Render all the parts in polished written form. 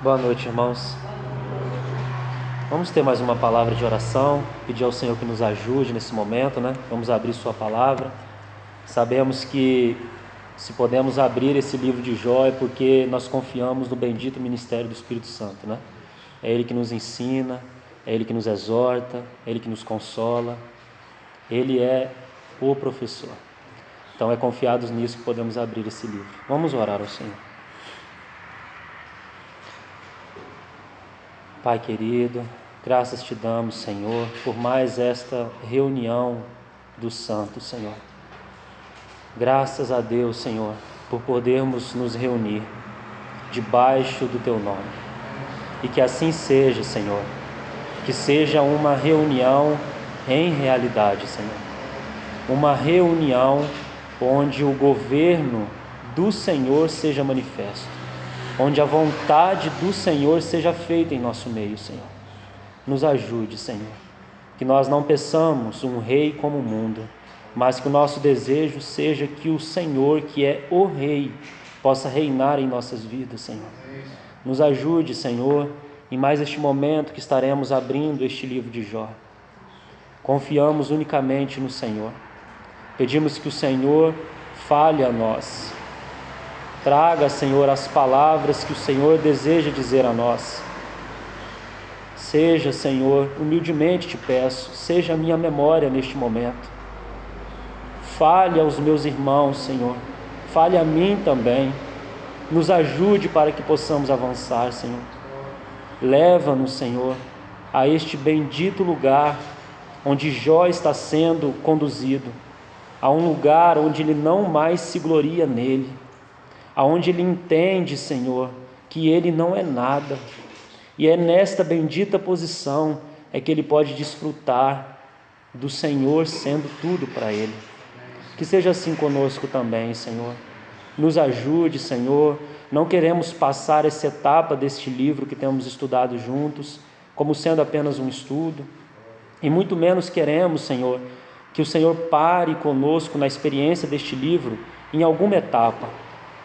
Boa noite, irmãos. Vamos ter mais uma palavra de oração, pedir ao Senhor que nos ajude nesse momento, né? Vamos abrir sua palavra. Sabemos que se podemos abrir esse livro de Jó é porque nós confiamos no bendito ministério do Espírito Santo, né? É Ele que nos ensina, é Ele que nos exorta, é Ele que nos consola. Ele é o professor. Então é confiados nisso que podemos abrir esse livro. Vamos orar ao Senhor. Pai querido, graças te damos, Senhor, por mais esta reunião dos santos, Senhor. Graças a Deus, Senhor, por podermos nos reunir debaixo do Teu nome. E que assim seja, Senhor, que seja uma reunião em realidade, Senhor. Uma reunião onde o governo do Senhor seja manifesto. Onde a vontade do Senhor seja feita em nosso meio, Senhor. Nos ajude, Senhor, que nós não peçamos um rei como o mundo, mas que o nosso desejo seja que o Senhor, que é o rei, possa reinar em nossas vidas, Senhor. Nos ajude, Senhor, em mais este momento que estaremos abrindo este livro de Jó. Confiamos unicamente no Senhor. Pedimos que o Senhor fale a nós. Traga, Senhor, as palavras que o Senhor deseja dizer a nós. Seja, Senhor, humildemente te peço, seja a minha memória neste momento. Fale aos meus irmãos, Senhor. Fale a mim também. Nos ajude para que possamos avançar, Senhor. Leva-nos, Senhor, a este bendito lugar onde Jó está sendo conduzido, a um lugar onde ele não mais se gloria nele, aonde ele entende, Senhor, que ele não é nada, e é nesta bendita posição é que ele pode desfrutar do Senhor sendo tudo para ele. Que seja assim conosco também, Senhor. Nos ajude, Senhor. Não queremos passar essa etapa deste livro que temos estudado juntos como sendo apenas um estudo, e muito menos queremos, Senhor, que o Senhor pare conosco na experiência deste livro em alguma etapa,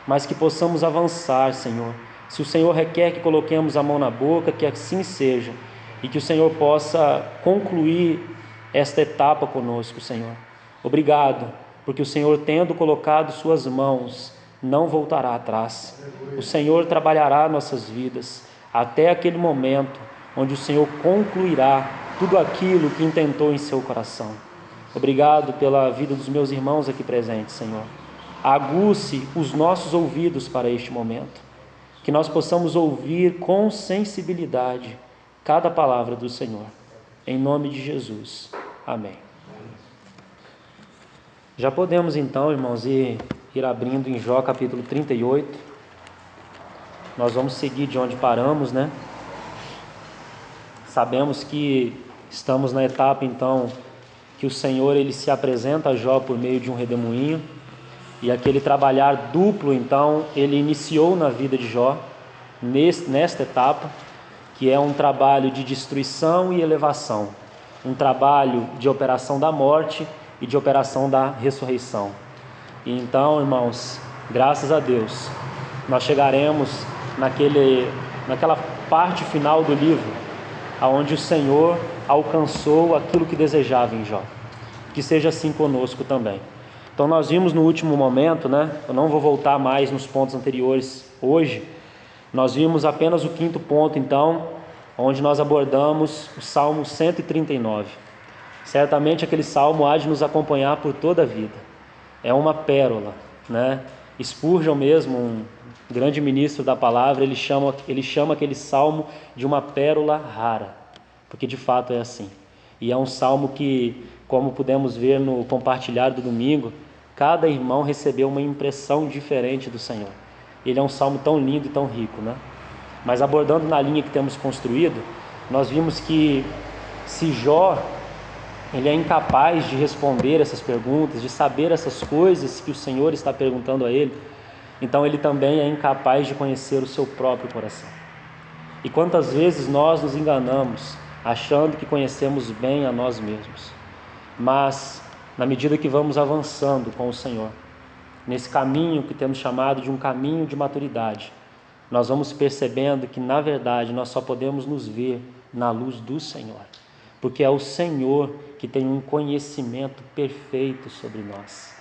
mas que possamos avançar, Senhor. Se o Senhor requer que coloquemos a mão na boca, que assim seja, e que o Senhor possa concluir esta etapa conosco, Senhor. Obrigado, porque o Senhor, tendo colocado suas mãos, não voltará atrás. O Senhor trabalhará nossas vidas até aquele momento onde o Senhor concluirá tudo aquilo que intentou em seu coração. Obrigado pela vida dos meus irmãos aqui presentes, Senhor. Aguce os nossos ouvidos para este momento, que nós possamos ouvir com sensibilidade cada palavra do Senhor. Em nome de Jesus. Amém. Já podemos então, irmãos, ir abrindo em Jó capítulo 38. Nós vamos seguir de onde paramos, né? Sabemos que estamos na etapa então que o Senhor ele se apresenta a Jó por meio de um redemoinho. E aquele trabalhar duplo, então, ele iniciou na vida de Jó, nesta etapa, que é um trabalho de destruição e elevação, um trabalho de operação da morte e de operação da ressurreição. E então, irmãos, graças a Deus, nós chegaremos naquela parte final do livro, onde o Senhor alcançou aquilo que desejava em Jó. Que seja assim conosco também. Então nós vimos no último momento, né? Eu não vou voltar mais nos pontos anteriores hoje. Nós vimos apenas o 5º ponto, então, onde nós abordamos o Salmo 139. Certamente aquele salmo há de nos acompanhar por toda a vida. É uma pérola, né? Spurgeon mesmo, um grande ministro da palavra, ele chama aquele salmo de uma pérola rara, porque de fato é assim. E é um salmo que, como pudemos ver no compartilhado do domingo, cada irmão recebeu uma impressão diferente do Senhor. Ele é um salmo tão lindo e tão rico, né? Mas abordando na linha que temos construído, nós vimos que se Jó ele é incapaz de responder essas perguntas, de saber essas coisas que o Senhor está perguntando a ele, então ele também é incapaz de conhecer o seu próprio coração. E quantas vezes nós nos enganamos achando que conhecemos bem a nós mesmos, mas na medida que vamos avançando com o Senhor, nesse caminho que temos chamado de um caminho de maturidade, nós vamos percebendo que, na verdade, nós só podemos nos ver na luz do Senhor, porque é o Senhor que tem um conhecimento perfeito sobre nós.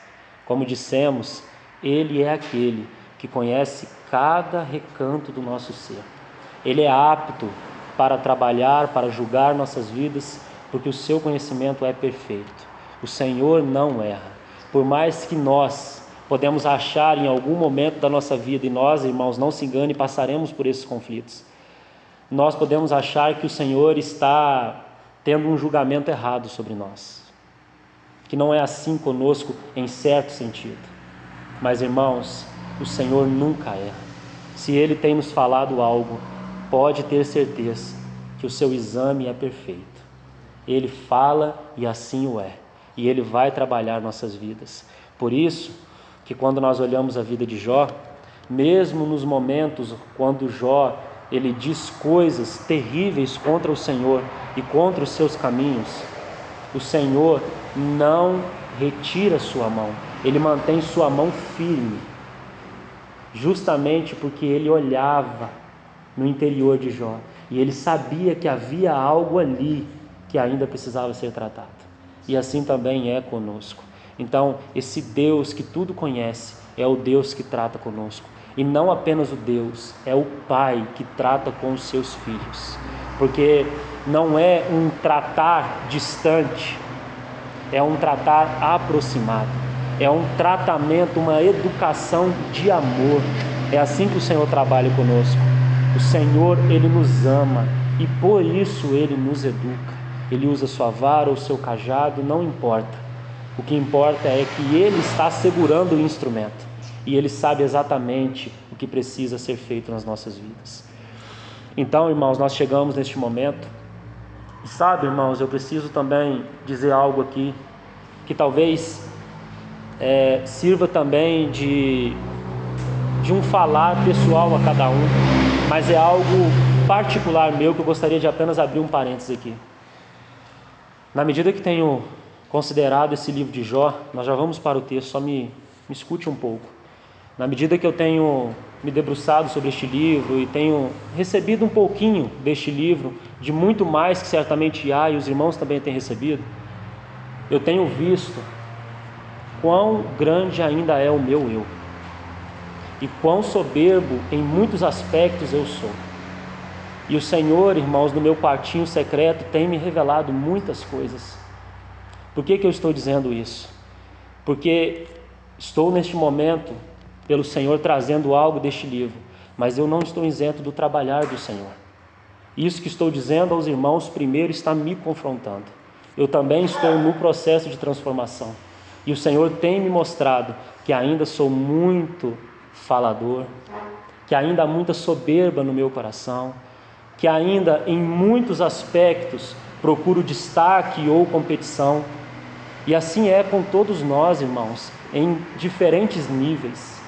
Como dissemos, Ele é aquele que conhece cada recanto do nosso ser. Ele é apto para trabalhar, para julgar nossas vidas, porque o seu conhecimento é perfeito. O Senhor não erra. Por mais que nós podemos achar em algum momento da nossa vida, e nós, irmãos, não se engane, passaremos por esses conflitos, nós podemos achar que o Senhor está tendo um julgamento errado sobre nós, que não é assim conosco em certo sentido. Mas, irmãos, o Senhor nunca erra. Se Ele tem nos falado algo, pode ter certeza que o seu exame é perfeito. Ele fala e assim o é. E Ele vai trabalhar nossas vidas. Por isso que quando nós olhamos a vida de Jó, mesmo nos momentos quando Jó ele diz coisas terríveis contra o Senhor e contra os seus caminhos, o Senhor não retira sua mão. Ele mantém sua mão firme, justamente porque ele olhava no interior de Jó e ele sabia que havia algo ali que ainda precisava ser tratado. E assim também é conosco. Então, esse Deus que tudo conhece é o Deus que trata conosco. E não apenas o Deus, é o Pai que trata com os seus filhos. Porque não é um tratar distante, é um tratar aproximado. É um tratamento, uma educação de amor. É assim que o Senhor trabalha conosco. O Senhor, Ele nos ama e por isso Ele nos educa. Ele usa sua vara ou seu cajado, não importa. O que importa é que Ele está segurando o instrumento e Ele sabe exatamente o que precisa ser feito nas nossas vidas. Então, irmãos, nós chegamos neste momento e sabe, irmãos, eu preciso também dizer algo aqui que talvez sirva também de um falar pessoal a cada um, mas é algo particular meu que eu gostaria de apenas abrir um parênteses aqui. Na medida que tenho considerado esse livro de Jó, nós já vamos para o texto, só me escute um pouco. Na medida que eu tenho me debruçado sobre este livro e tenho recebido um pouquinho deste livro, de muito mais que certamente há e os irmãos também têm recebido, eu tenho visto quão grande ainda é o meu eu e quão soberbo em muitos aspectos eu sou. E o Senhor, irmãos, no meu quartinho secreto tem me revelado muitas coisas. Por que eu estou dizendo isso? Porque estou neste momento pelo Senhor trazendo algo deste livro, mas eu não estou isento do trabalhar do Senhor. Isso que estou dizendo aos irmãos primeiro está me confrontando. Eu também estou no processo de transformação. E o Senhor tem me mostrado que ainda sou muito falador, que ainda há muita soberba no meu coração, que ainda em muitos aspectos procuro destaque ou competição. E assim é com todos nós, irmãos, em diferentes níveis.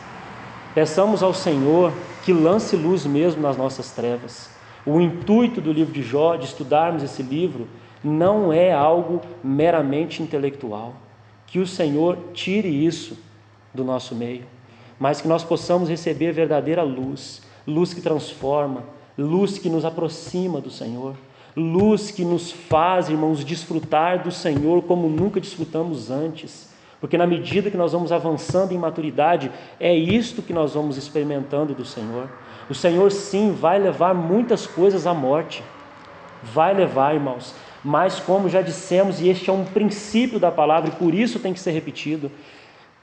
Peçamos ao Senhor que lance luz mesmo nas nossas trevas. O intuito do livro de Jó, de estudarmos esse livro, não é algo meramente intelectual. Que o Senhor tire isso do nosso meio, mas que nós possamos receber verdadeira luz, luz que transforma, luz que nos aproxima do Senhor, luz que nos faz, irmãos, desfrutar do Senhor como nunca desfrutamos antes, porque na medida que nós vamos avançando em maturidade, é isto que nós vamos experimentando do Senhor. O Senhor sim vai levar muitas coisas à morte, vai levar, irmãos, mas como já dissemos, e este é um princípio da palavra, e por isso tem que ser repetido,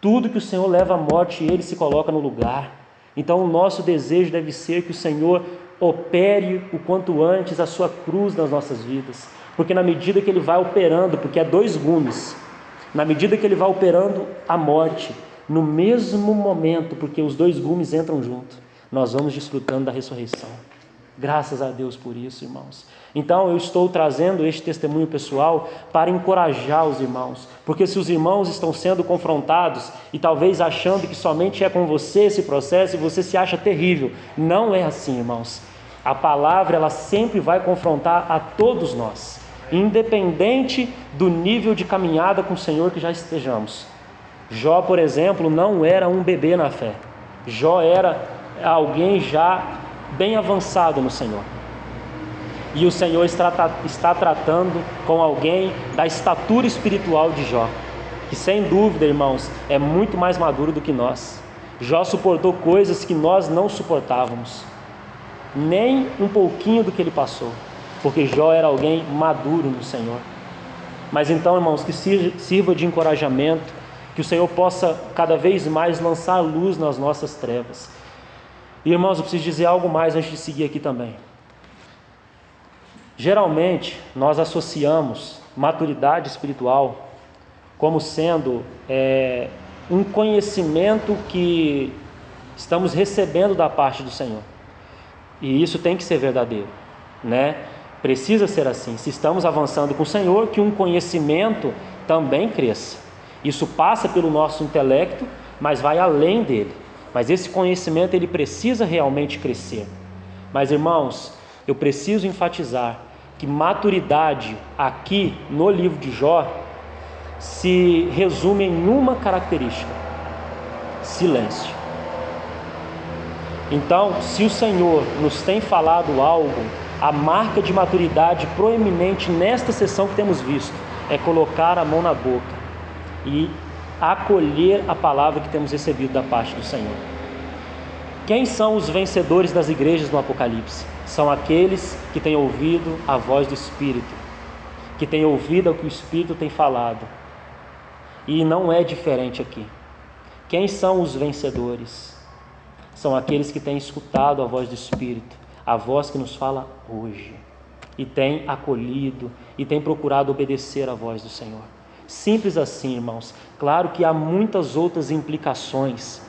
tudo que o Senhor leva à morte, Ele se coloca no lugar. Então o nosso desejo deve ser que o Senhor opere o quanto antes a sua cruz nas nossas vidas, porque na medida que Ele vai operando, porque é 2 gumes, na medida que Ele vai operando a morte, no mesmo momento, porque os 2 gumes entram junto, nós vamos desfrutando da ressurreição. Graças a Deus por isso, irmãos. Então eu estou trazendo este testemunho pessoal para encorajar os irmãos, porque se os irmãos estão sendo confrontados e talvez achando que somente é com você esse processo e você se acha terrível, não é assim, irmãos. A palavra, ela sempre vai confrontar a todos nós, independente do nível de caminhada com o Senhor que já estejamos. Jó, por exemplo, não era um bebê na fé. Jó era alguém já bem avançado no Senhor. E o Senhor está tratando com alguém da estatura espiritual de Jó, que sem dúvida, irmãos, é muito mais maduro do que nós. Jó suportou coisas que nós não suportávamos, nem um pouquinho do que ele passou, porque Jó era alguém maduro no Senhor. Mas então, irmãos, que sirva de encorajamento, que o Senhor possa cada vez mais lançar luz nas nossas trevas. E, irmãos, eu preciso dizer algo mais antes de seguir aqui também. Geralmente, nós associamos maturidade espiritual como sendo um conhecimento que estamos recebendo da parte do Senhor. E isso tem que ser verdadeiro, né? Precisa ser assim. Se estamos avançando com o Senhor, que um conhecimento também cresça. Isso passa pelo nosso intelecto, mas vai além dele. Mas esse conhecimento, ele precisa realmente crescer. Mas, irmãos, eu preciso enfatizar que maturidade aqui no livro de Jó se resume em uma característica: silêncio. Então, se o Senhor nos tem falado algo, a marca de maturidade proeminente nesta sessão que temos visto é colocar a mão na boca e acolher a palavra que temos recebido da parte do Senhor. Quem são os vencedores das igrejas no Apocalipse? São aqueles que têm ouvido a voz do Espírito, que têm ouvido o que o Espírito tem falado. E não é diferente aqui. Quem são os vencedores? São aqueles que têm escutado a voz do Espírito, a voz que nos fala hoje, e têm acolhido e têm procurado obedecer à voz do Senhor. Simples assim, irmãos. Claro que há muitas outras implicações,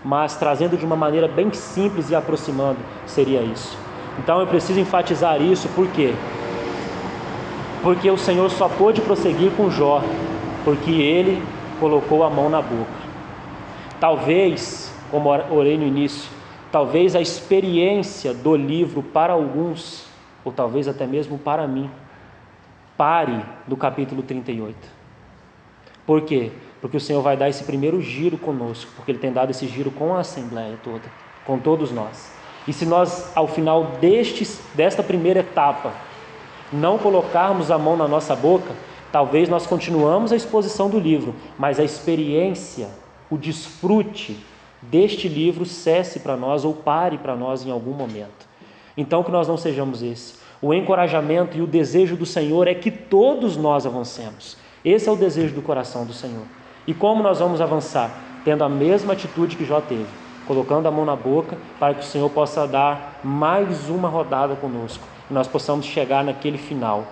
mas trazendo de uma maneira bem simples e aproximando, seria isso. Então eu preciso enfatizar isso, por quê? Porque o Senhor só pôde prosseguir com Jó, porque ele colocou a mão na boca. Talvez, como orei no início, talvez a experiência do livro para alguns, ou talvez até mesmo para mim, pare no capítulo 38. Por quê? Porque o Senhor vai dar esse primeiro giro conosco, porque Ele tem dado esse giro com a Assembleia toda, com todos nós. E se nós, ao final desta primeira etapa, não colocarmos a mão na nossa boca, talvez nós continuamos a exposição do livro, mas a experiência, o desfrute deste livro cesse para nós ou pare para nós em algum momento. Então que nós não sejamos esse. O encorajamento e o desejo do Senhor é que todos nós avancemos. Esse é o desejo do coração do Senhor. E como nós vamos avançar? Tendo a mesma atitude que Jó teve, colocando a mão na boca, para que o Senhor possa dar mais uma rodada conosco, e nós possamos chegar naquele final,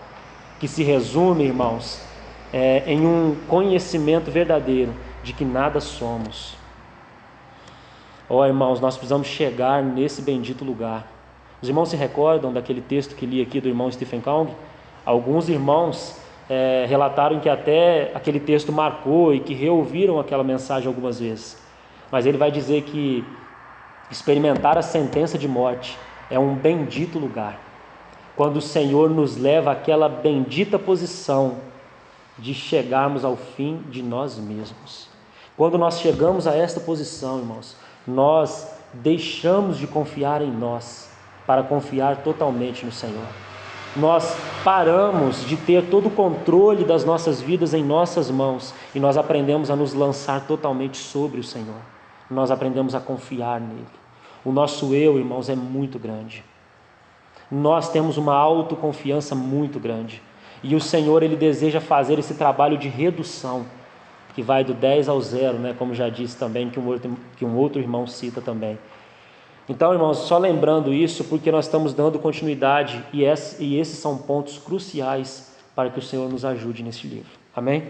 que se resume, irmãos, em um conhecimento verdadeiro de que nada somos. Irmãos, nós precisamos chegar nesse bendito lugar. Os irmãos se recordam daquele texto que li aqui do irmão Stephen Kong? Alguns irmãos relataram que até aquele texto marcou e que reouviram aquela mensagem algumas vezes. Mas ele vai dizer que experimentar a sentença de morte é um bendito lugar, quando o Senhor nos leva àquela bendita posição de chegarmos ao fim de nós mesmos. Quando nós chegamos a esta posição, irmãos, nós deixamos de confiar em nós para confiar totalmente no Senhor. Nós paramos de ter todo o controle das nossas vidas em nossas mãos e nós aprendemos a nos lançar totalmente sobre o Senhor. Nós aprendemos a confiar nele. O nosso eu, irmãos, é muito grande. Nós temos uma autoconfiança muito grande. E o Senhor, Ele deseja fazer esse trabalho de redução, que vai do 10 ao 0, né? Como já disse também, que um outro irmão cita também. Então, irmãos, só lembrando isso, porque nós estamos dando continuidade, e esses são pontos cruciais para que o Senhor nos ajude nesse livro. Amém?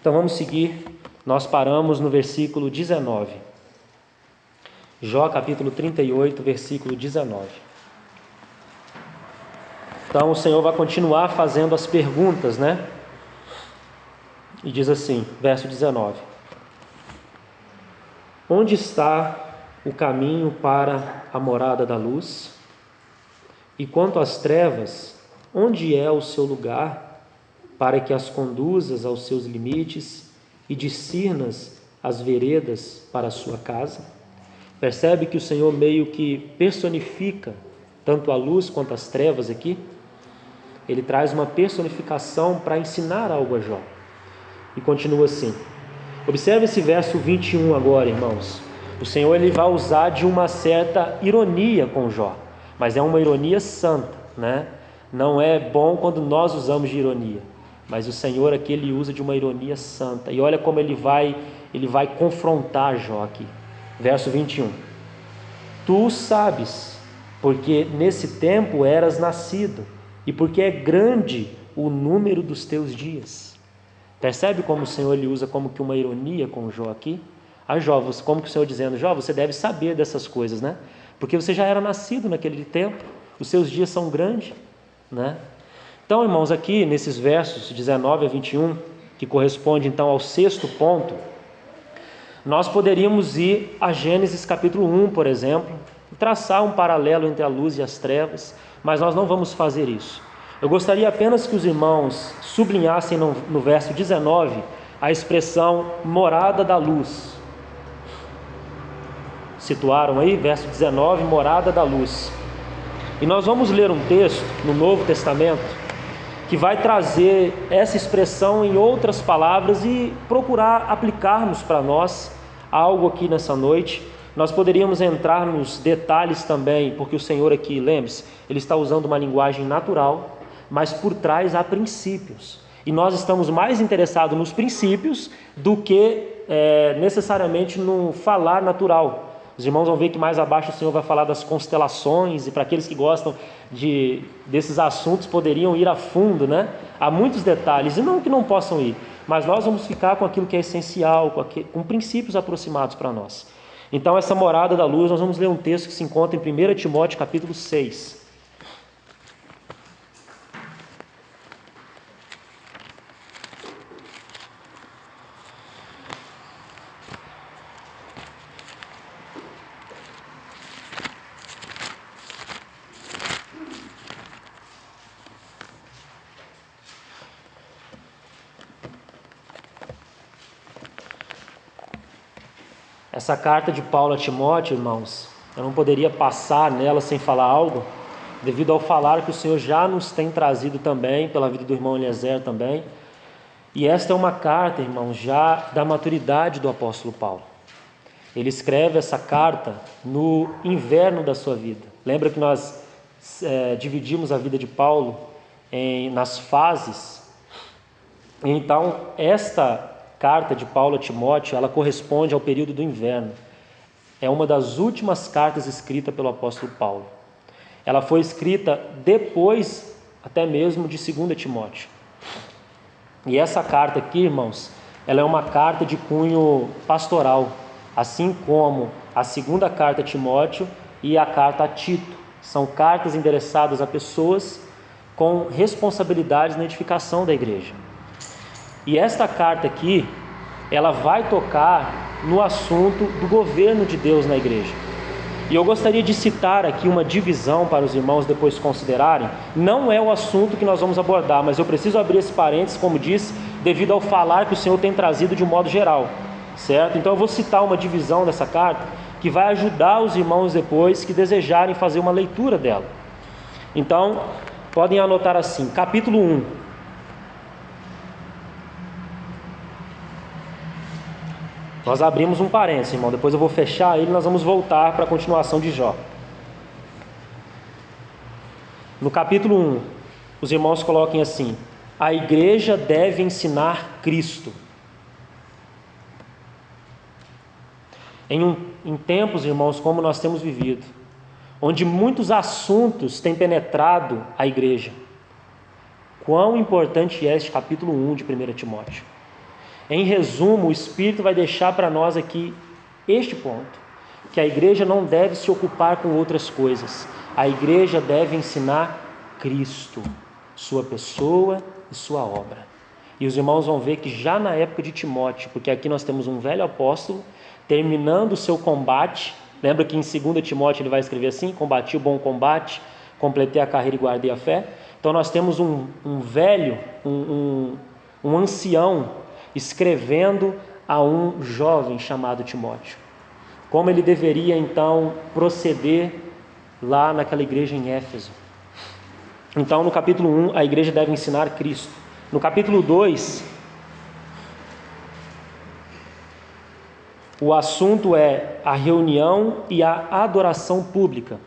Então vamos seguir. Nós paramos no versículo 19. Jó capítulo 38, versículo 19. Então o Senhor vai continuar fazendo as perguntas, né? E diz assim, verso 19: Onde está o caminho para a morada da luz? E quanto às trevas, onde é o seu lugar, para que as conduzas aos seus limites e discernas as veredas para a sua casa? Percebe que o Senhor meio que personifica tanto a luz quanto as trevas aqui? Ele traz uma personificação para ensinar algo a Jó. E continua assim. Observe esse verso 21 agora, irmãos. O Senhor ele vai usar de uma certa ironia com Jó, mas é uma ironia santa, né? Não é bom quando nós usamos de ironia, mas o Senhor aqui ele usa de uma ironia santa. E olha como ele vai confrontar Jó aqui. Verso 21. Tu sabes, porque nesse tempo eras nascido, e porque é grande o número dos teus dias. Percebe como o Senhor ele usa como que uma ironia com Jó aqui? A Jó, como que o Senhor dizendo, Jó, você deve saber dessas coisas, né? Porque você já era nascido naquele tempo, os seus dias são grandes, né? Então, irmãos, aqui nesses versos 19 a 21, que corresponde então ao 6º ponto, nós poderíamos ir a Gênesis capítulo 1, por exemplo, traçar um paralelo entre a luz e as trevas, mas nós não vamos fazer isso. Eu gostaria apenas que os irmãos sublinhassem no verso 19 a expressão morada da luz. Situaram aí? Verso 19, morada da luz. E nós vamos ler um texto no Novo Testamento que vai trazer essa expressão em outras palavras e procurar aplicarmos para nós algo aqui nessa noite. Nós poderíamos entrar nos detalhes também, porque o Senhor aqui, lembre-se, Ele está usando uma linguagem natural, mas por trás há princípios. E nós estamos mais interessados nos princípios do que necessariamente no falar natural. Os irmãos vão ver que mais abaixo o Senhor vai falar das constelações, e para aqueles que gostam desses assuntos poderiam ir a fundo, né? Há muitos detalhes, e não que não possam ir, mas nós vamos ficar com aquilo que é essencial, com princípios aproximados para nós. Então essa morada da luz, nós vamos ler um texto que se encontra em 1 Timóteo capítulo 6. Essa carta de Paulo a Timóteo, irmãos, eu não poderia passar nela sem falar algo, devido ao falar que o Senhor já nos tem trazido também, pela vida do irmão Eliezer também. E esta é uma carta, irmãos, já da maturidade do apóstolo Paulo. Ele escreve essa carta no inverno da sua vida. Lembra que nós dividimos a vida de Paulo nas fases? Então, esta carta de Paulo a Timóteo, ela corresponde ao período do inverno. É uma das últimas cartas escritas pelo apóstolo Paulo. Ela foi escrita depois até mesmo de 2 Timóteo. E essa carta aqui, irmãos, ela é uma carta de cunho pastoral, assim como a 2ª carta a Timóteo e a carta a Tito. São cartas endereçadas a pessoas com responsabilidades na edificação da igreja. E esta carta aqui, ela vai tocar no assunto do governo de Deus na igreja. E eu gostaria de citar aqui uma divisão para os irmãos depois considerarem. Não é o assunto que nós vamos abordar, mas eu preciso abrir esse parênteses, como disse, devido ao falar que o Senhor tem trazido de um modo geral, certo? Então eu vou citar uma divisão dessa carta que vai ajudar os irmãos depois que desejarem fazer uma leitura dela. Então, podem anotar assim, capítulo 1. Nós abrimos um parênteses, irmão, depois eu vou fechar ele e nós vamos voltar para a continuação de Jó. No capítulo 1, os irmãos coloquem assim: a igreja deve ensinar Cristo. Em tempos, irmãos, como nós temos vivido, onde muitos assuntos têm penetrado a igreja, quão importante é este capítulo 1 de 1 Timóteo. Em resumo, o Espírito vai deixar para nós aqui este ponto, que a igreja não deve se ocupar com outras coisas. A igreja deve ensinar Cristo, sua pessoa e sua obra. E os irmãos vão ver que já na época de Timóteo, porque aqui nós temos um velho apóstolo, terminando o seu combate. Lembra que em 2 Timóteo ele vai escrever assim: combati o bom combate, completei a carreira e guardei a fé. Então nós temos um velho, um ancião, escrevendo a um jovem chamado Timóteo. como ele deveria então proceder lá naquela igreja em Éfeso. Então, no capítulo 1, a igreja deve ensinar Cristo. No capítulo 2, o assunto é a reunião e a adoração pública.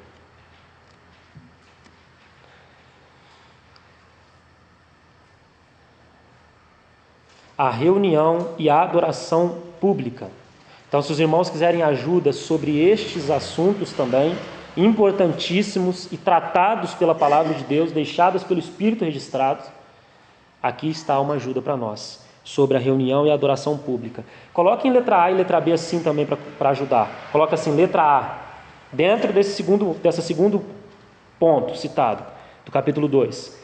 A reunião e a adoração pública. Então, se os irmãos quiserem ajuda sobre estes assuntos também, importantíssimos e tratados pela palavra de Deus, deixados pelo Espírito registrados, aqui está uma ajuda para nós, sobre a reunião e a adoração pública. Coloque em letra A e letra B assim também para ajudar. Coloca assim, letra A, dentro desse segundo ponto citado, do capítulo 2.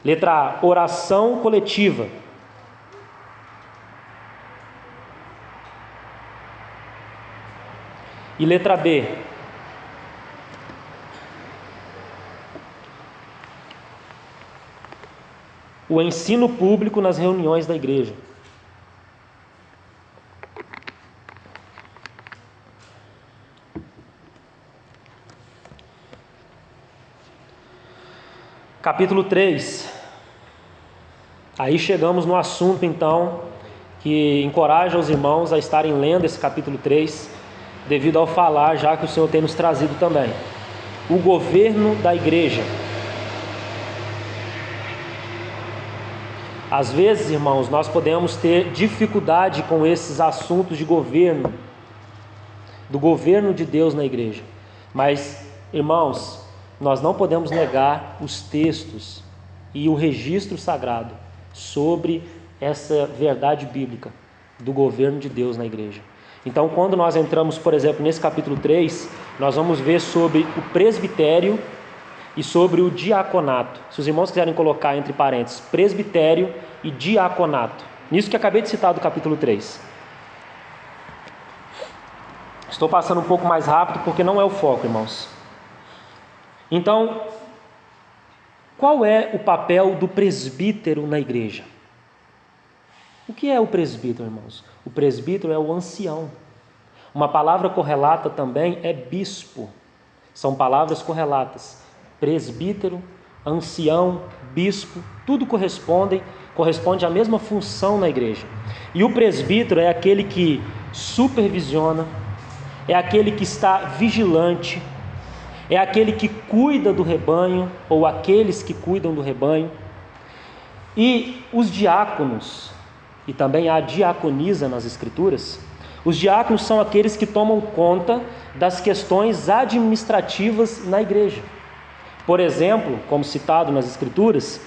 Letra A, oração coletiva. E letra B, o ensino público nas reuniões da igreja. Capítulo 3. Aí chegamos no assunto então que encoraja os irmãos a estarem lendo esse capítulo 3, devido ao falar já que o Senhor tem nos trazido também. O governo da igreja. Às vezes, irmãos, nós podemos ter dificuldade com esses assuntos de governo, do governo de Deus na igreja. Mas, irmãos, nós não podemos negar os textos e o registro sagrado sobre essa verdade bíblica do governo de Deus na igreja. Então, quando nós entramos, por exemplo, nesse capítulo 3, nós vamos ver sobre o presbitério e sobre o diaconato. Se os irmãos quiserem colocar entre parênteses, presbitério e diaconato. Nisso que acabei de citar do capítulo 3. Estou passando um pouco mais rápido porque não é o foco, irmãos. Então, qual é o papel do presbítero na igreja? O que é o presbítero, irmãos? O presbítero é o ancião. Uma palavra correlata também é bispo. São palavras correlatas. Presbítero, ancião, bispo, tudo corresponde à mesma função na igreja. E o presbítero é aquele que supervisiona, é aquele que está vigilante, é aquele que cuida do rebanho, ou aqueles que cuidam do rebanho. E os diáconos, e também há diaconisa nas escrituras, os diáconos são aqueles que tomam conta das questões administrativas na igreja. Por exemplo, como citado nas escrituras,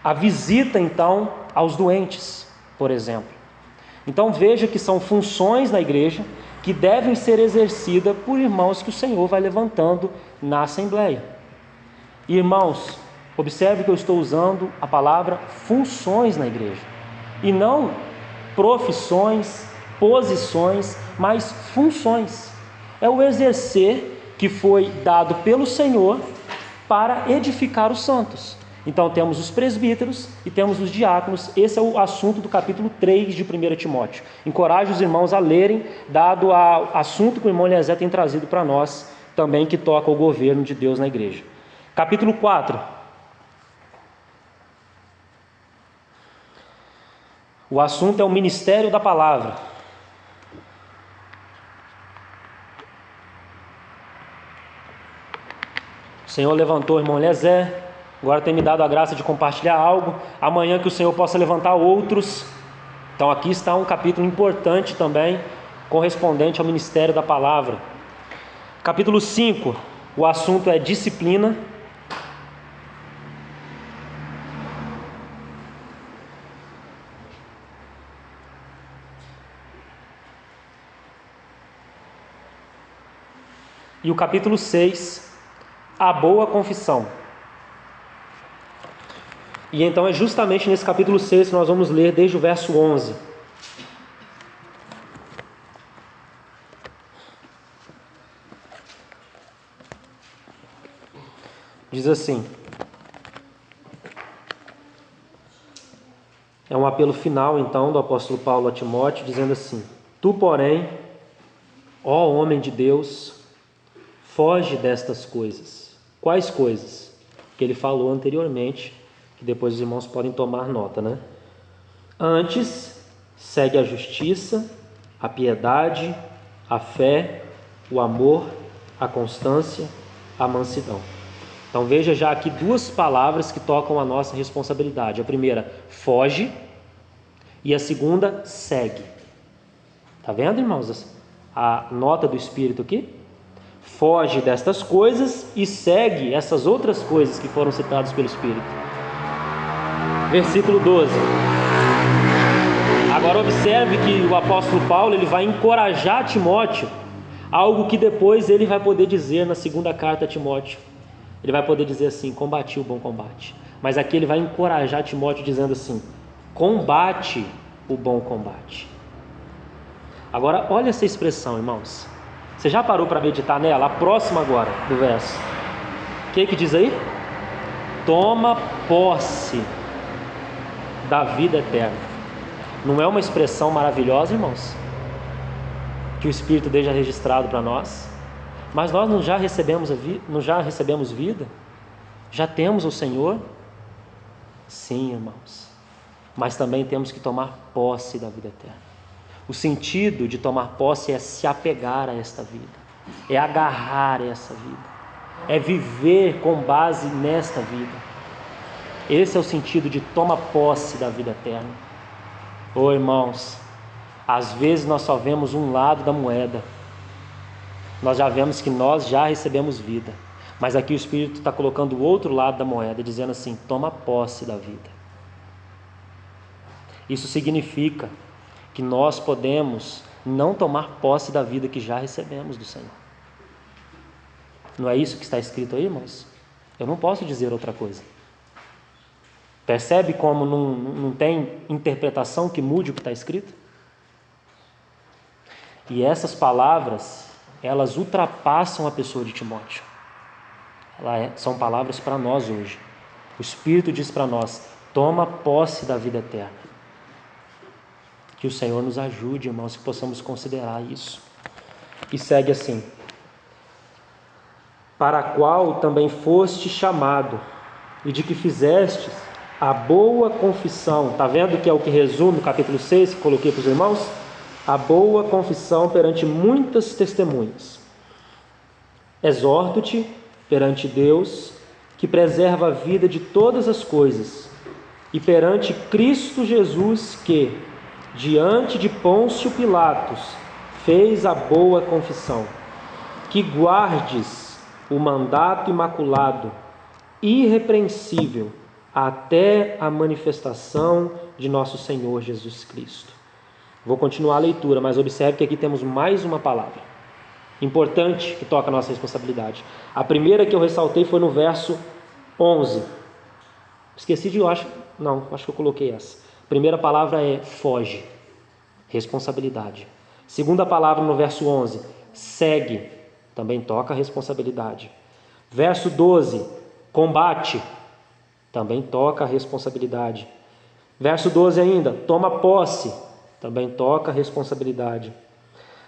a visita então aos doentes, por exemplo. Então veja que são funções na igreja que devem ser exercidas por irmãos que o Senhor vai levantando na assembleia. Irmãos, observe que eu estou usando a palavra funções na igreja, e não profissões, posições, mas funções. É o exercer que foi dado pelo Senhor para edificar os santos. Então temos os presbíteros e temos os diáconos. Esse é o assunto do capítulo 3 de 1 Timóteo. Encorajo os irmãos a lerem, dado o assunto que o irmão Eliezer tem trazido para nós, também que toca o governo de Deus na igreja. Capítulo 4. O assunto é o ministério da palavra. O Senhor levantou o irmão Eliezer, agora tem me dado a graça de compartilhar algo. Amanhã que o Senhor possa levantar outros. Então aqui está um capítulo importante também, correspondente ao ministério da palavra. Capítulo 5, o assunto é disciplina. E o capítulo 6, a boa confissão. E então é justamente nesse capítulo 6 que nós vamos ler desde o verso 11. Diz assim, é um apelo final então do apóstolo Paulo a Timóteo, dizendo assim: Tu, porém, Ó homem de Deus, foge destas coisas. Quais coisas? Que ele falou anteriormente, que depois os irmãos podem tomar nota, né? Antes, segue a justiça, a piedade, a fé, o amor, a constância, a mansidão. Então veja já aqui duas palavras que tocam a nossa responsabilidade. A primeira, foge, e a segunda, segue. Tá vendo, irmãos? A nota do Espírito aqui? Foge destas coisas e segue essas outras coisas que foram citadas pelo Espírito. Versículo 12. Agora observe que o apóstolo Paulo ele vai encorajar Timóteo, algo que depois ele vai poder dizer na segunda carta a Timóteo. Ele vai poder dizer assim, combati o bom combate. Mas aqui ele vai encorajar Timóteo dizendo assim, combate o bom combate. Agora olha essa expressão, irmãos. Você já parou para meditar nela? A próxima agora do verso. O que diz aí? Toma posse da vida eterna. Não é uma expressão maravilhosa, irmãos? Que o Espírito deixa registrado para nós. Mas nós não já recebemos vida? Já temos o Senhor? Sim, irmãos. Mas também temos que tomar posse da vida eterna. O sentido de tomar posse é se apegar a esta vida, é agarrar essa vida, é viver com base nesta vida. Esse é o sentido de toma posse da vida eterna. Ô irmãos, às vezes nós só vemos um lado da moeda. Nós já vemos que nós já recebemos vida, mas aqui o Espírito está colocando o outro lado da moeda, dizendo assim, toma posse da vida. Isso significa que nós podemos não tomar posse da vida que já recebemos do Senhor. Não é isso que está escrito aí, irmãos? Eu não posso dizer outra coisa. Percebe como não tem interpretação que mude o que está escrito? E essas palavras, elas ultrapassam a pessoa de Timóteo. São palavras para nós hoje. O Espírito diz para nós, toma posse da vida eterna. Que o Senhor nos ajude, irmãos, que possamos considerar isso. E segue assim. Para a qual também foste chamado, e de que fizestes a boa confissão. Está vendo que é o que resume o capítulo 6, que coloquei para os irmãos? A boa confissão perante muitas testemunhas. Exorto-te perante Deus, que preserva a vida de todas as coisas, e perante Cristo Jesus, que diante de Pôncio Pilatos fez a boa confissão, que guardes o mandato imaculado, irrepreensível, até a manifestação de nosso Senhor Jesus Cristo. Vou continuar a leitura, mas observe que aqui temos mais uma palavra importante que toca a nossa responsabilidade. A primeira que eu ressaltei foi no verso 11. Esqueci de, acho que eu coloquei essa. A primeira palavra é foge, responsabilidade. Segunda palavra no verso 11, segue, também toca a responsabilidade. Verso 12, combate, também toca a responsabilidade. Verso 12 ainda, toma posse, também toca a responsabilidade.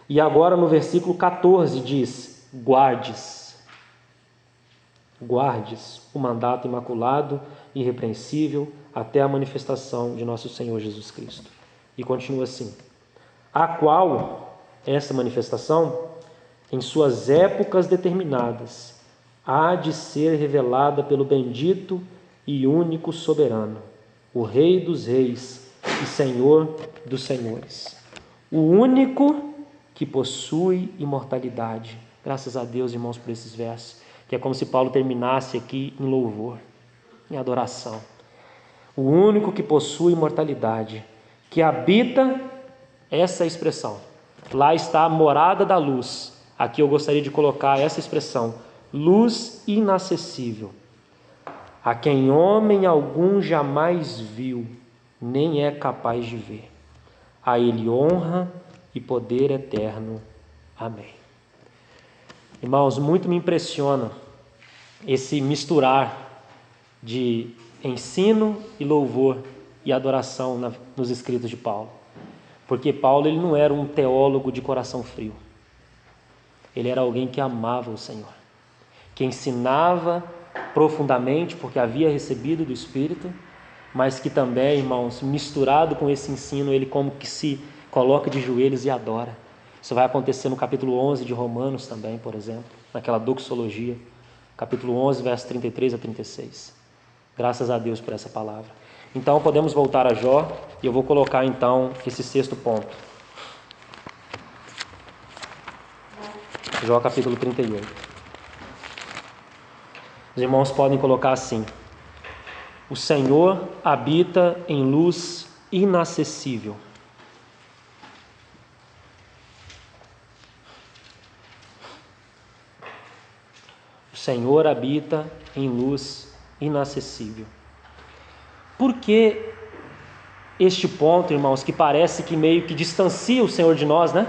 E agora no versículo 14 diz, guardes o mandato imaculado, irrepreensível, até a manifestação de nosso Senhor Jesus Cristo. E continua assim, a qual, essa manifestação, em suas épocas determinadas, há de ser revelada pelo bendito e único soberano, o Rei dos reis e Senhor dos senhores, o único que possui imortalidade. Graças a Deus, irmãos, por esses versos, que é como se Paulo terminasse aqui em louvor, em adoração. O único que possui imortalidade, que habita, essa expressão, lá está a morada da luz. Aqui eu gostaria de colocar essa expressão, luz inacessível, a quem homem algum jamais viu, nem é capaz de ver. A ele honra e poder eterno. Amém. Irmãos, muito me impressiona esse misturar de ensino e louvor e adoração nos escritos de Paulo. Porque Paulo ele não era um teólogo de coração frio. Ele era alguém que amava o Senhor, que ensinava profundamente, porque havia recebido do Espírito, mas que também, irmãos, misturado com esse ensino, ele como que se coloca de joelhos e adora. Isso vai acontecer no capítulo 11 de Romanos também, por exemplo, naquela doxologia, capítulo 11, versos 33 a 36. Graças a Deus por essa palavra. Então podemos voltar a Jó, e eu vou colocar então esse sexto ponto. Jó capítulo 38. Os irmãos podem colocar assim: o Senhor habita em luz inacessível. O Senhor habita em luz inacessível. Por que este ponto, irmãos, que parece que meio que distancia o Senhor de nós, né?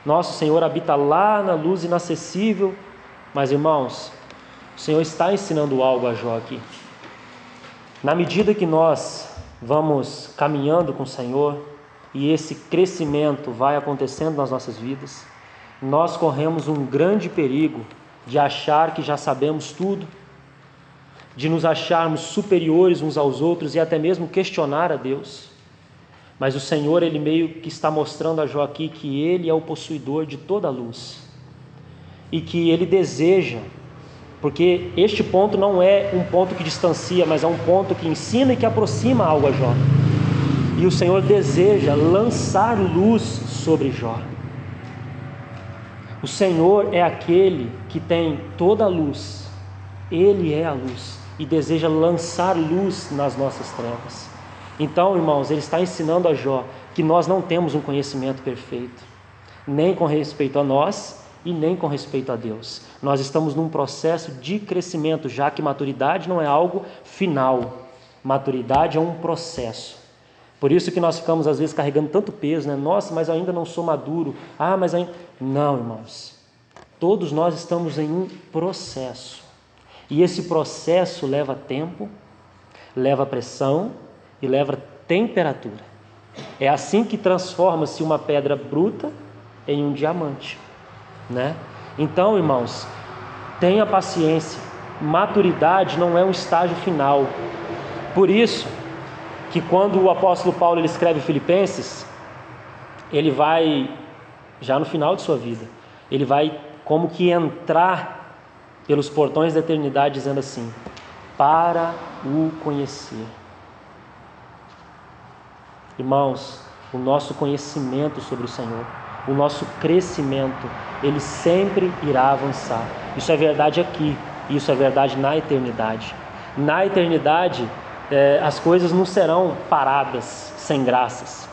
Nosso Senhor habita lá na luz inacessível. Mas, irmãos, o Senhor está ensinando algo a Jó aqui. Na medida que nós vamos caminhando com o Senhor e esse crescimento vai acontecendo nas nossas vidas, nós corremos um grande perigo de achar que já sabemos tudo, de nos acharmos superiores uns aos outros e até mesmo questionar a Deus. Mas o Senhor, Ele meio que está mostrando a Jó aqui que Ele é o possuidor de toda a luz e que Ele deseja, porque este ponto não é um ponto que distancia, mas é um ponto que ensina e que aproxima algo a Jó. E o Senhor deseja lançar luz sobre Jó. O Senhor é aquele que tem toda a luz, Ele é a luz e deseja lançar luz nas nossas trevas. Então, irmãos, Ele está ensinando a Jó que nós não temos um conhecimento perfeito, nem com respeito a nós e nem com respeito a Deus. Nós estamos num processo de crescimento, já que maturidade não é algo final, maturidade é um processo. Por isso que nós ficamos às vezes carregando tanto peso, né? Nossa, mas eu ainda não sou maduro. Mas ainda... Não, irmãos. Todos nós estamos em um processo. E esse processo leva tempo, leva pressão e leva temperatura. É assim que transforma-se uma pedra bruta em um diamante, né? Então, irmãos, tenha paciência. Maturidade não é um estágio final. Por isso que quando o apóstolo Paulo ele escreve Filipenses, ele vai, já no final de sua vida, ele vai como que entrar pelos portões da eternidade dizendo assim: para o conhecer. Irmãos, o nosso conhecimento sobre o Senhor, o nosso crescimento, ele sempre irá avançar. Isso é verdade aqui, isso é verdade na eternidade. Na eternidade, as coisas não serão paradas, sem graça.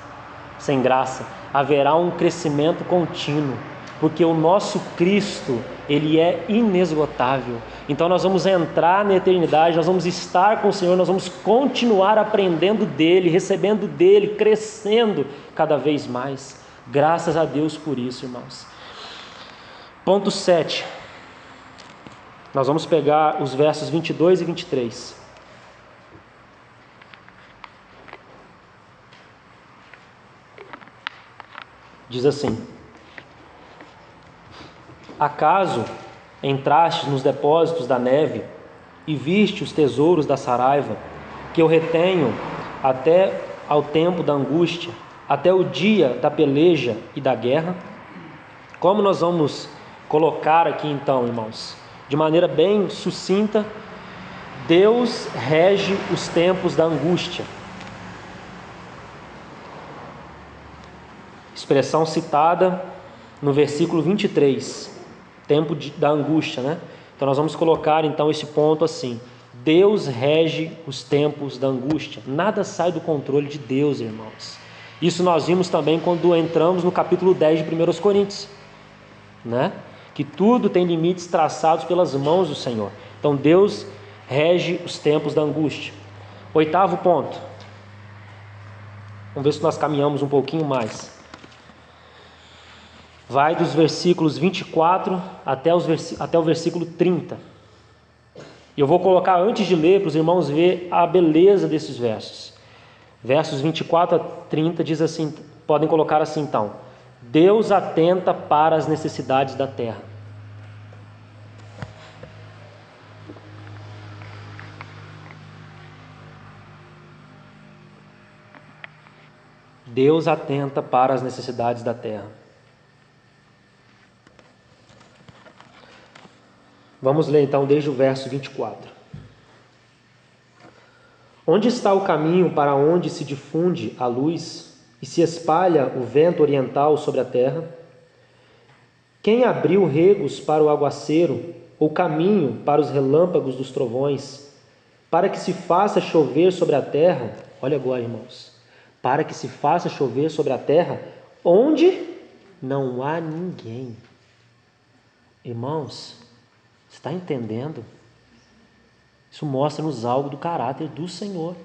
Haverá um crescimento contínuo, porque o nosso Cristo, Ele é inesgotável. Então nós vamos entrar na eternidade, nós vamos estar com o Senhor, nós vamos continuar aprendendo dEle, recebendo dEle, crescendo cada vez mais. Graças a Deus por isso, irmãos. Ponto 7. Nós vamos pegar os versos 22 e 23. Diz assim: acaso entraste nos depósitos da neve e viste os tesouros da saraiva, que eu retenho até ao tempo da angústia, até o dia da peleja e da guerra? Como nós vamos colocar aqui então, irmãos, de maneira bem sucinta, Deus rege os tempos da angústia. Expressão citada no versículo 23, tempo da angústia, né? Então nós vamos colocar então esse ponto assim: Deus rege os tempos da angústia. Nada sai do controle de Deus, irmãos. Isso nós vimos também quando entramos no capítulo 10 de 1 Coríntios, né? Que tudo tem limites traçados pelas mãos do Senhor. Então Deus rege os tempos da angústia. 8º ponto. Vamos ver se nós caminhamos um pouquinho mais. Vai dos versículos 24 até o versículo 30. E eu vou colocar antes de ler para os irmãos ver a beleza desses versos. Versos 24 a 30 diz assim, podem colocar assim então: Deus atenta para as necessidades da terra. Deus atenta para as necessidades da terra. Vamos ler então desde o verso 24. Onde está o caminho para onde se difunde a luz e se espalha o vento oriental sobre a terra? Quem abriu regos para o aguaceiro, ou caminho para os relâmpagos dos trovões, para que se faça chover sobre a terra? Olha agora, irmãos. Para que se faça chover sobre a terra, onde não há ninguém. Irmãos, você está entendendo? Isso mostra-nos algo do caráter do Senhor.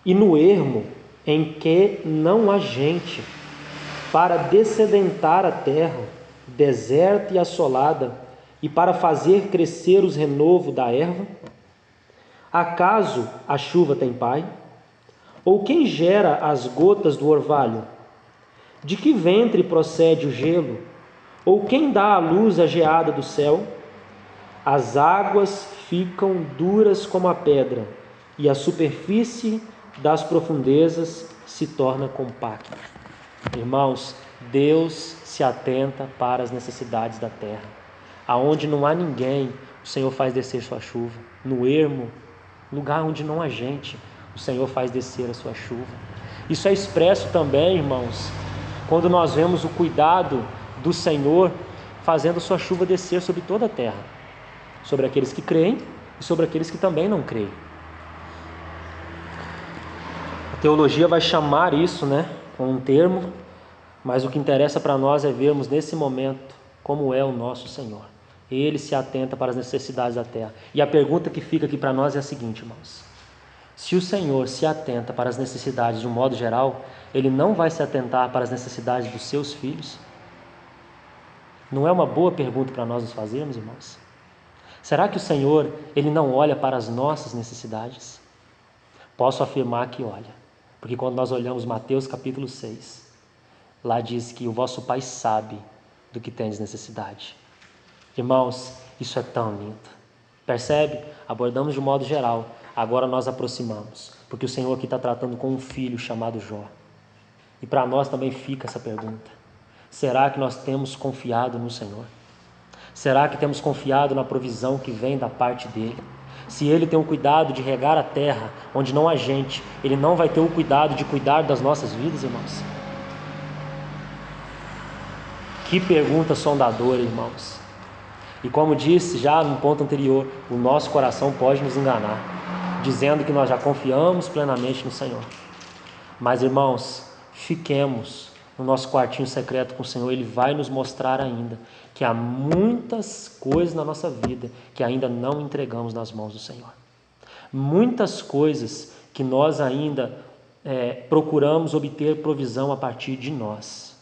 E no ermo em que não há gente, para dessedentar a terra, deserta e assolada, e para fazer crescer os renovos da erva? Acaso a chuva tem pai? Ou quem gera as gotas do orvalho? De que ventre procede o gelo? Ou quem dá à luz a geada do céu? As águas ficam duras como a pedra, e a superfície das profundezas se torna compacta. Irmãos, Deus se atenta para as necessidades da terra. Aonde não há ninguém, o Senhor faz descer sua chuva. No ermo, lugar onde não há gente, o Senhor faz descer a sua chuva. Isso é expresso também, irmãos, quando nós vemos o cuidado do Senhor fazendo sua chuva descer sobre toda a terra, sobre aqueles que creem e sobre aqueles que também não creem. A teologia vai chamar isso, com um termo, mas o que interessa para nós é vermos nesse momento como é o nosso Senhor. Ele se atenta para as necessidades da terra. E a pergunta que fica aqui para nós é a seguinte, irmãos: se o Senhor se atenta para as necessidades de um modo geral, Ele não vai se atentar para as necessidades dos seus filhos? Não é uma boa pergunta para nós nos fazermos, irmãos? Será que o Senhor, Ele não olha para as nossas necessidades? Posso afirmar que olha, porque quando nós olhamos Mateus capítulo 6, lá diz que o vosso Pai sabe do que tendes necessidade. Irmãos, isso é tão lindo. Percebe? Abordamos de um modo geral, agora nós aproximamos, porque o Senhor aqui está tratando com um filho chamado Jó. E para nós também fica essa pergunta: será que nós temos confiado no Senhor? Será que temos confiado na provisão que vem da parte dEle? Se Ele tem o cuidado de regar a terra onde não há gente, Ele não vai ter o cuidado de cuidar das nossas vidas, irmãos? Que pergunta sondadora, irmãos. E como disse já no ponto anterior, o nosso coração pode nos enganar, dizendo que nós já confiamos plenamente no Senhor. Mas, irmãos, fiquemos no nosso quartinho secreto com o Senhor. Ele vai nos mostrar ainda que há muitas coisas na nossa vida que ainda não entregamos nas mãos do Senhor. Muitas coisas que nós ainda procuramos obter provisão a partir de nós,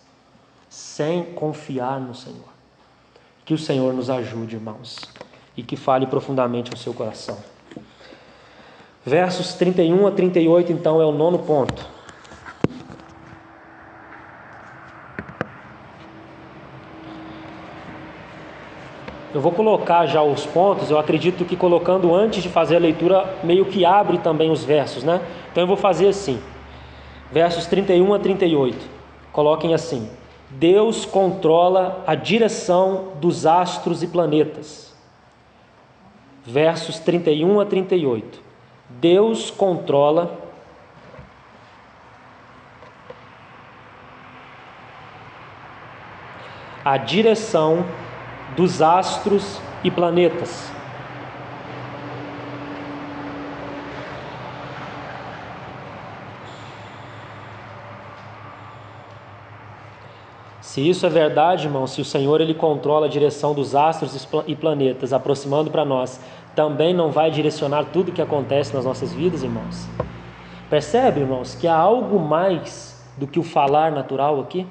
sem confiar no Senhor. Que o Senhor nos ajude, irmãos, e que fale profundamente ao seu coração. Versos 31 a 38, então, é o 9º ponto. Eu vou colocar já os pontos, eu acredito que colocando antes de fazer a leitura, meio que abre também os versos, Então eu vou fazer assim, versos 31 a 38, coloquem assim: Deus controla a direção dos astros e planetas. Versos 31 a 38. Deus controla a direção dos astros e planetas. Se isso é verdade, irmão, se o Senhor ele controla a direção dos astros e planetas, aproximando para nós, também não vai direcionar tudo o que acontece nas nossas vidas, irmãos? Percebe, irmãos, que há algo mais do que o falar natural aqui?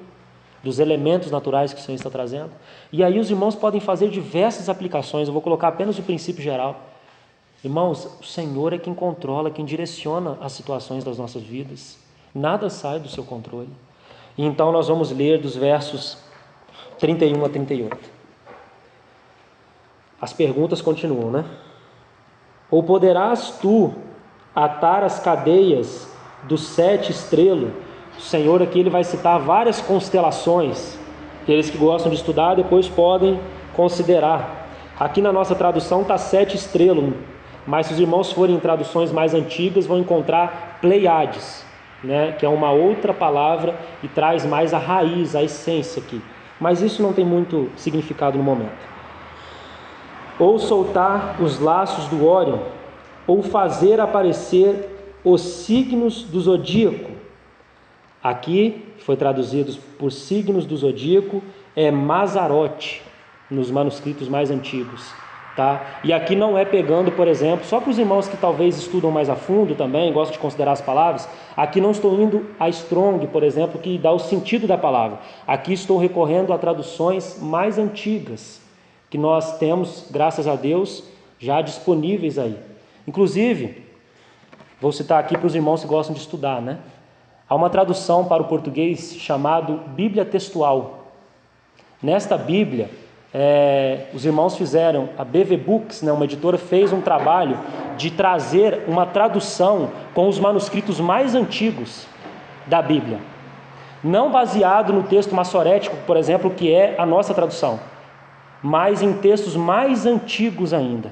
Dos elementos naturais que o Senhor está trazendo? E aí os irmãos podem fazer diversas aplicações, eu vou colocar apenas o princípio geral. Irmãos, o Senhor é quem controla, quem direciona as situações das nossas vidas. Nada sai do seu controle. E então nós vamos ler dos versos 31 a 38. As perguntas continuam, Ou poderás tu atar as cadeias do 7 estrelo, o Senhor aqui ele vai citar várias constelações. Aqueles que gostam de estudar depois podem considerar. Aqui na nossa tradução está 7 estrelas, mas se os irmãos forem em traduções mais antigas vão encontrar Pleiades, né, que é uma outra palavra e traz mais a raiz, a essência aqui. Mas isso não tem muito significado no momento. Ou soltar os laços do Órion, ou fazer aparecer os signos do zodíaco. Aqui foi traduzido por signos do zodíaco, é Mazarote, nos manuscritos mais antigos. Tá? E aqui não é pegando, por exemplo, só para os irmãos que talvez estudam mais a fundo também, gostam de considerar as palavras, aqui não estou indo a Strong, por exemplo, que dá o sentido da palavra. Aqui estou recorrendo a traduções mais antigas, que nós temos, graças a Deus, já disponíveis aí. Inclusive, vou citar aqui para os irmãos que gostam de estudar, né? Há uma tradução para o português chamado Bíblia Textual. Nesta Bíblia, os irmãos fizeram, a BV Books, né, uma editora, fez um trabalho de trazer uma tradução com os manuscritos mais antigos da Bíblia. Não baseado no texto massorético, por exemplo, que é a nossa tradução, mas em textos mais antigos ainda.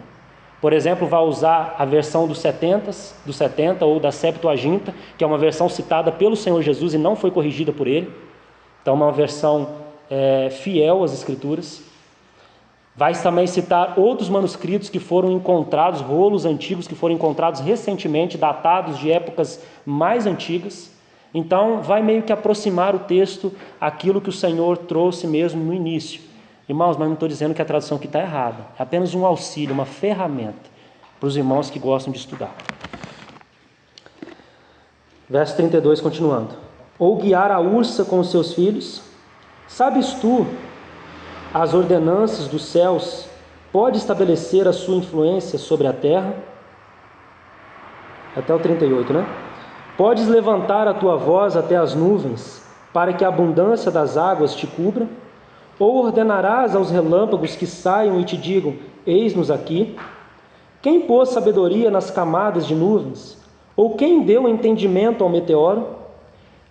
Por exemplo, vai usar a versão dos 70 ou da Septuaginta, que é uma versão citada pelo Senhor Jesus e não foi corrigida por ele. Então, uma versão fiel às Escrituras. Vai também citar outros manuscritos que foram encontrados, rolos antigos que foram encontrados recentemente, datados de épocas mais antigas. Então, vai meio que aproximar o texto àquilo que o Senhor trouxe mesmo no início. Irmãos, mas não estou dizendo que a tradução aqui está errada. É apenas um auxílio, uma ferramenta para os irmãos que gostam de estudar. Verso 32, continuando. Ou guiar a ursa com os seus filhos? Sabes tu as ordenanças dos céus? Pode estabelecer a sua influência sobre a terra? Até o 38, né? Podes levantar a tua voz até as nuvens, para que a abundância das águas te cubra? Ou ordenarás aos relâmpagos que saiam e te digam, eis-nos aqui? Quem pôs sabedoria nas camadas de nuvens? Ou quem deu entendimento ao meteoro?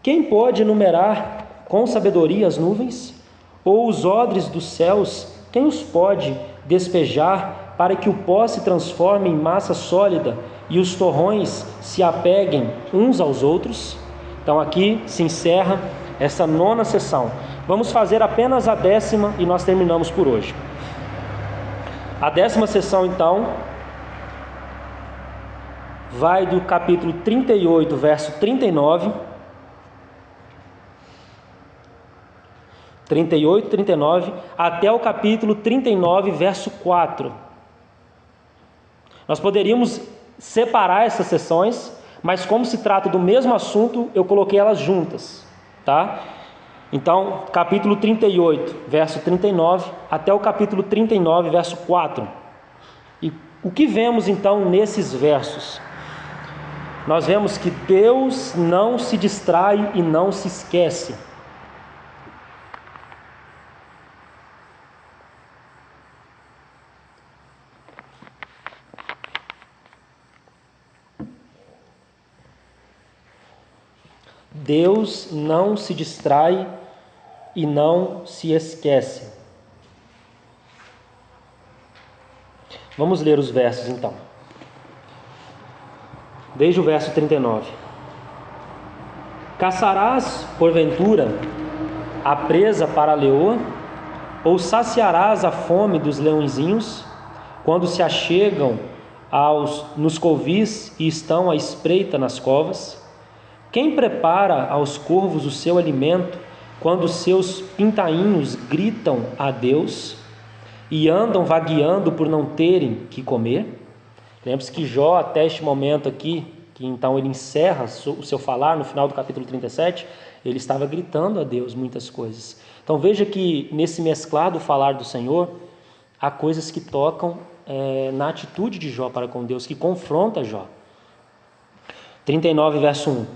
Quem pode enumerar com sabedoria as nuvens? Ou os odres dos céus, quem os pode despejar para que o pó se transforme em massa sólida e os torrões se apeguem uns aos outros? Então aqui se encerra essa 9ª sessão. Vamos fazer apenas a 10ª e nós terminamos por hoje. A 10ª sessão, então, vai do capítulo 38, verso 39, 38, 39, até o capítulo 39, verso 4. Nós poderíamos separar essas sessões, mas como se trata do mesmo assunto, eu coloquei elas juntas, tá? Então, capítulo 38, verso 39, até o capítulo 39, verso 4. E o que vemos então nesses versos? Nós vemos que Deus não se distrai e não se esquece. Deus não se distrai e não se esquece. Vamos ler os versos então. Desde o verso 39. Caçarás, porventura, a presa para a leoa? Ou saciarás a fome dos leõezinhos, quando se achegam nos covis e estão à espreita nas covas? Quem prepara aos corvos o seu alimento, quando seus pintainhos gritam a Deus e andam vagueando por não terem que comer? Lembre-se que Jó, até este momento aqui, que então ele encerra o seu falar no final do capítulo 37, ele estava gritando a Deus muitas coisas. Então veja que nesse mesclado falar do Senhor, há coisas que tocam na atitude de Jó para com Deus, que confronta Jó. 39, verso 1.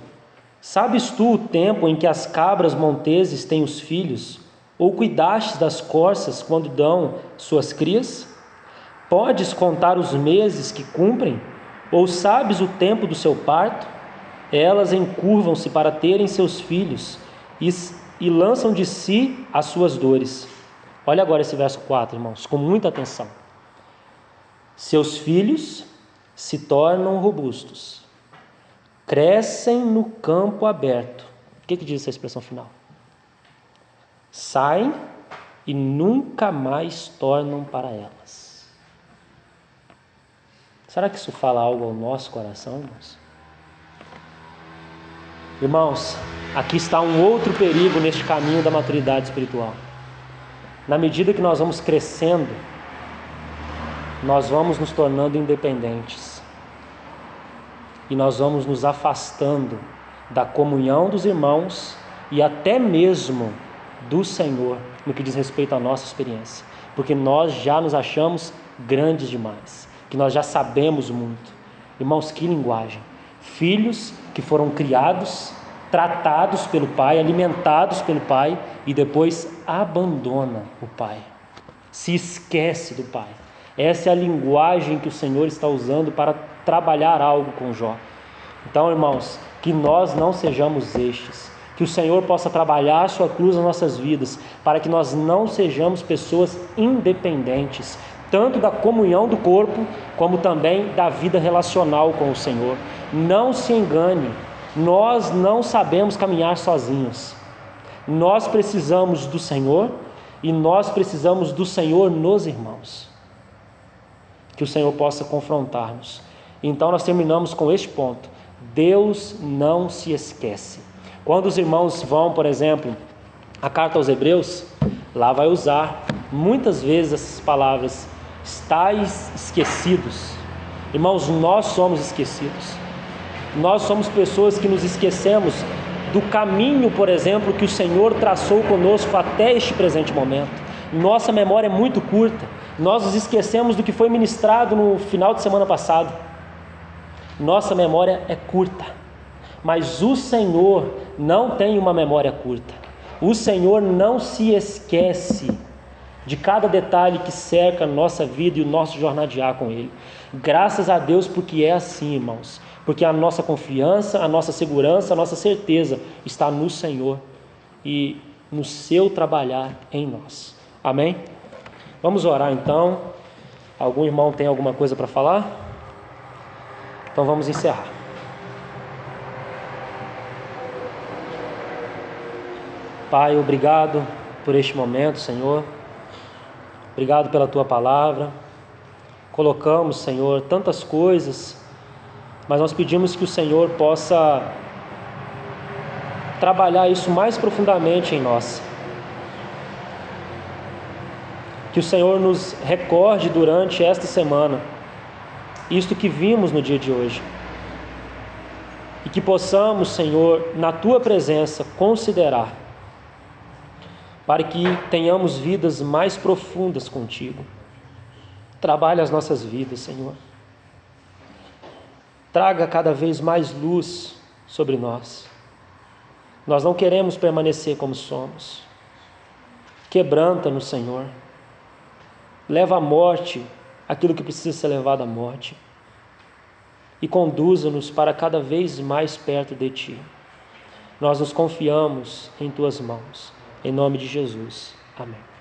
Sabes tu o tempo em que as cabras monteses têm os filhos, ou cuidastes das corças quando dão suas crias? Podes contar os meses que cumprem? Ou sabes o tempo do seu parto? Elas encurvam-se para terem seus filhos e lançam de si as suas dores. Olha agora esse verso 4, irmãos, com muita atenção. Seus filhos se tornam robustos, crescem no campo aberto. O que diz essa expressão final? Saem e nunca mais tornam para elas. Será que isso fala algo ao nosso coração, irmãos? Irmãos, aqui está um outro perigo neste caminho da maturidade espiritual. Na medida que nós vamos crescendo, nós vamos nos tornando independentes. E nós vamos nos afastando da comunhão dos irmãos e até mesmo do Senhor, no que diz respeito à nossa experiência. Porque nós já nos achamos grandes demais, que nós já sabemos muito. Irmãos, que linguagem! Filhos que foram criados, tratados pelo Pai, alimentados pelo Pai e depois abandona o Pai, se esquece do Pai. Essa é a linguagem que o Senhor está usando para trabalhar algo com Jó. Então, irmãos, que nós não sejamos estes, que o Senhor possa trabalhar a sua cruz nas nossas vidas, para que nós não sejamos pessoas independentes, tanto da comunhão do corpo, como também da vida relacional com o Senhor. Não se engane, nós não sabemos caminhar sozinhos. Nós precisamos do Senhor e nós precisamos do Senhor nos irmãos. Que o Senhor possa confrontar-nos. Então nós terminamos com este ponto. Deus não se esquece. Quando os irmãos vão, por exemplo, a carta aos Hebreus, lá vai usar muitas vezes essas palavras: estais esquecidos. Irmãos, nós somos esquecidos. Nós somos pessoas que nos esquecemos do caminho, por exemplo, que o Senhor traçou conosco até este presente momento. Nossa memória é muito curta. Nós nos esquecemos do que foi ministrado no final de semana passado. Nossa memória é curta. Mas o Senhor não tem uma memória curta. O Senhor não se esquece de cada detalhe que cerca a nossa vida e o nosso jornadear com Ele. Graças a Deus, porque é assim, irmãos. Porque a nossa confiança, a nossa segurança, a nossa certeza está no Senhor e no seu trabalhar em nós. Amém? Vamos orar então. Algum irmão tem alguma coisa para falar? Então vamos encerrar. Pai, obrigado por este momento, Senhor. Obrigado pela Tua palavra. Colocamos, Senhor, tantas coisas, mas nós pedimos que o Senhor possa trabalhar isso mais profundamente em nós. Que o Senhor nos recorde durante esta semana isto que vimos no dia de hoje. E que possamos, Senhor, na Tua presença, considerar, para que tenhamos vidas mais profundas contigo. Trabalhe as nossas vidas, Senhor. Traga cada vez mais luz sobre nós. Nós não queremos permanecer como somos. Quebranta-nos, Senhor. Leva à morte aquilo que precisa ser levado à morte. E conduza-nos para cada vez mais perto de Ti. Nós nos confiamos em Tuas mãos. Em nome de Jesus. Amém.